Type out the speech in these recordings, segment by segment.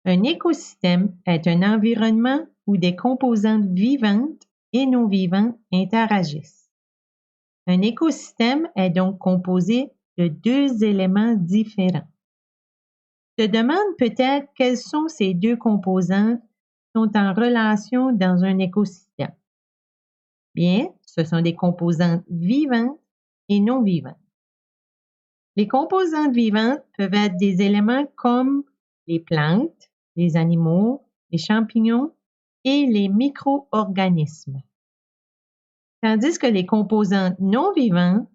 Un écosystème est un environnement où des composantes vivantes et non vivantes interagissent. Un écosystème est donc composé de deux éléments différents. Tu te demandes peut-être quelles sont ces deux composantes qui sont en relation dans un écosystème. Bien, ce sont des composantes vivantes et non vivantes. Les composantes vivantes peuvent être des éléments comme les plantes, les animaux, les champignons et les micro-organismes. Tandis que les composantes non vivantes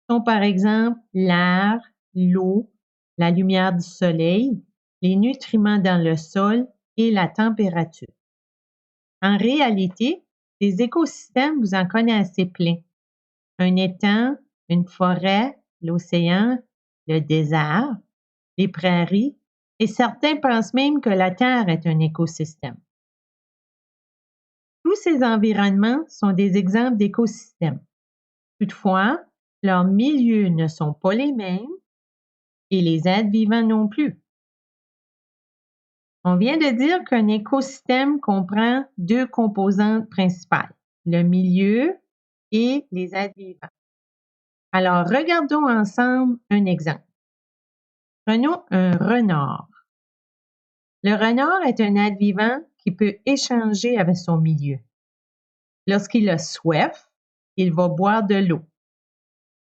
sont par exemple l'air, l'eau, la lumière du soleil, les nutriments dans le sol et la température. En réalité, les écosystèmes, vous en connaissez plein. Un étang, une forêt, l'océan, le désert, les prairies, et certains pensent même que la Terre est un écosystème. Tous ces environnements sont des exemples d'écosystèmes. Toutefois, leurs milieux ne sont pas les mêmes et les êtres vivants non plus. On vient de dire qu'un écosystème comprend deux composantes principales, le milieu et les êtres vivants. Alors, regardons ensemble un exemple. Prenons un renard. Le renard est un être vivant qui peut échanger avec son milieu. Lorsqu'il a soif, il va boire de l'eau.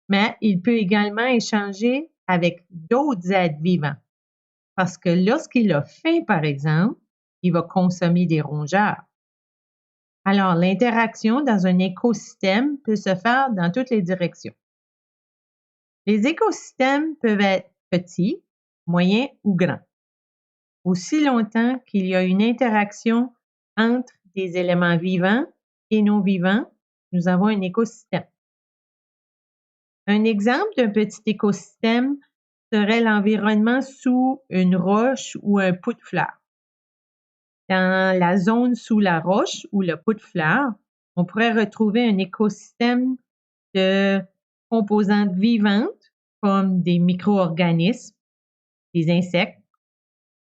Mais il peut également échanger avec d'autres êtres vivants. Parce que lorsqu'il a faim, par exemple, il va consommer des rongeurs. Alors, l'interaction dans un écosystème peut se faire dans toutes les directions. Les écosystèmes peuvent être petits, moyens ou grands. Aussi longtemps qu'il y a une interaction entre des éléments vivants et non vivants, nous avons un écosystème. Un exemple d'un petit écosystème serait l'environnement sous une roche ou un pot de fleurs. Dans la zone sous la roche ou le pot de fleurs, on pourrait retrouver un écosystème de composantes vivantes comme des micro-organismes, des insectes,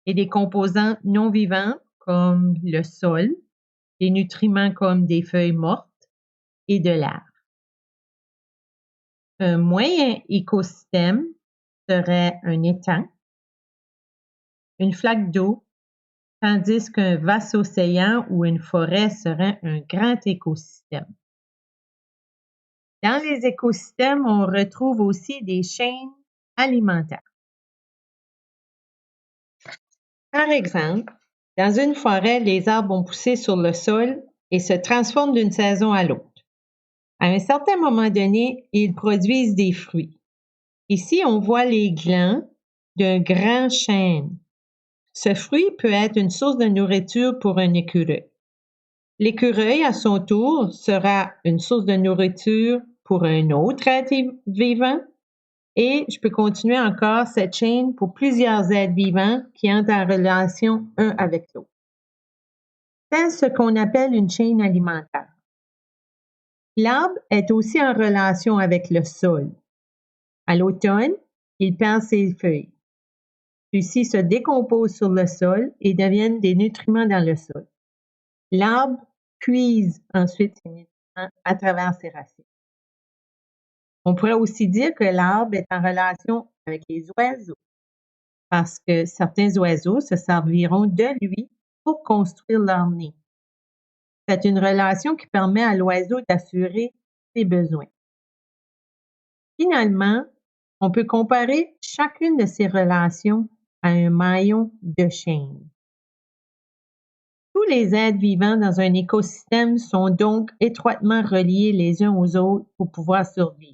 et des composantes non vivantes comme le sol, des nutriments comme des feuilles mortes et de l'air. Un moyen écosystème serait un étang, une flaque d'eau, tandis qu'un vaste océan ou une forêt serait un grand écosystème. Dans les écosystèmes, on retrouve aussi des chaînes alimentaires. Par exemple, dans une forêt, les arbres vont pousser sur le sol et se transforment d'une saison à l'autre. À un certain moment donné, ils produisent des fruits. Ici, on voit les glands d'un grand chêne. Ce fruit peut être une source de nourriture pour un écureuil. L'écureuil, à son tour, sera une source de nourriture pour un autre être vivant. Et je peux continuer encore cette chaîne pour plusieurs êtres vivants qui entrent en relation un avec l'autre. C'est ce qu'on appelle une chaîne alimentaire. L'arbre est aussi en relation avec le sol. À l'automne, il perd ses feuilles. Ceux-ci se décomposent sur le sol et deviennent des nutriments dans le sol. L'arbre puise ensuite ses nutriments à travers ses racines. On pourrait aussi dire que l'arbre est en relation avec les oiseaux, parce que certains oiseaux se serviront de lui pour construire leur nid. C'est une relation qui permet à l'oiseau d'assurer ses besoins. Finalement, on peut comparer chacune de ces relations à un maillon de chaîne. Tous les êtres vivants dans un écosystème sont donc étroitement reliés les uns aux autres pour pouvoir survivre.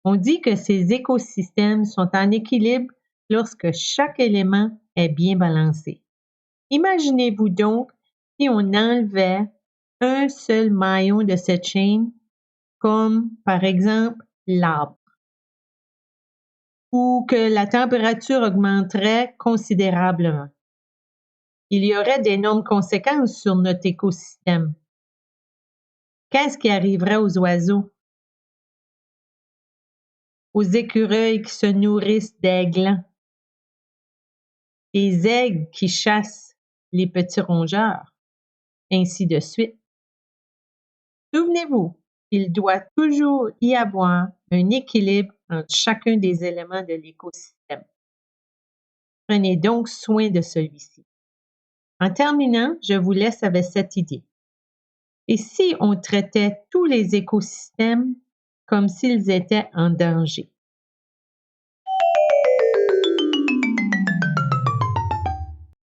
On dit que ces écosystèmes sont en équilibre lorsque chaque élément est bien balancé. Imaginez-vous donc si on enlevait un seul maillon de cette chaîne, comme par exemple l'arbre, ou que la température augmenterait considérablement. Il y aurait d'énormes conséquences sur notre écosystème. Qu'est-ce qui arriverait aux oiseaux? Aux écureuils qui se nourrissent d'aigles, des aigles qui chassent les petits rongeurs, ainsi de suite. Souvenez-vous, il doit toujours y avoir un équilibre entre chacun des éléments de l'écosystème. Prenez donc soin de celui-ci. En terminant, je vous laisse avec cette idée. Et si on traitait tous les écosystèmes comme s'ils étaient en danger?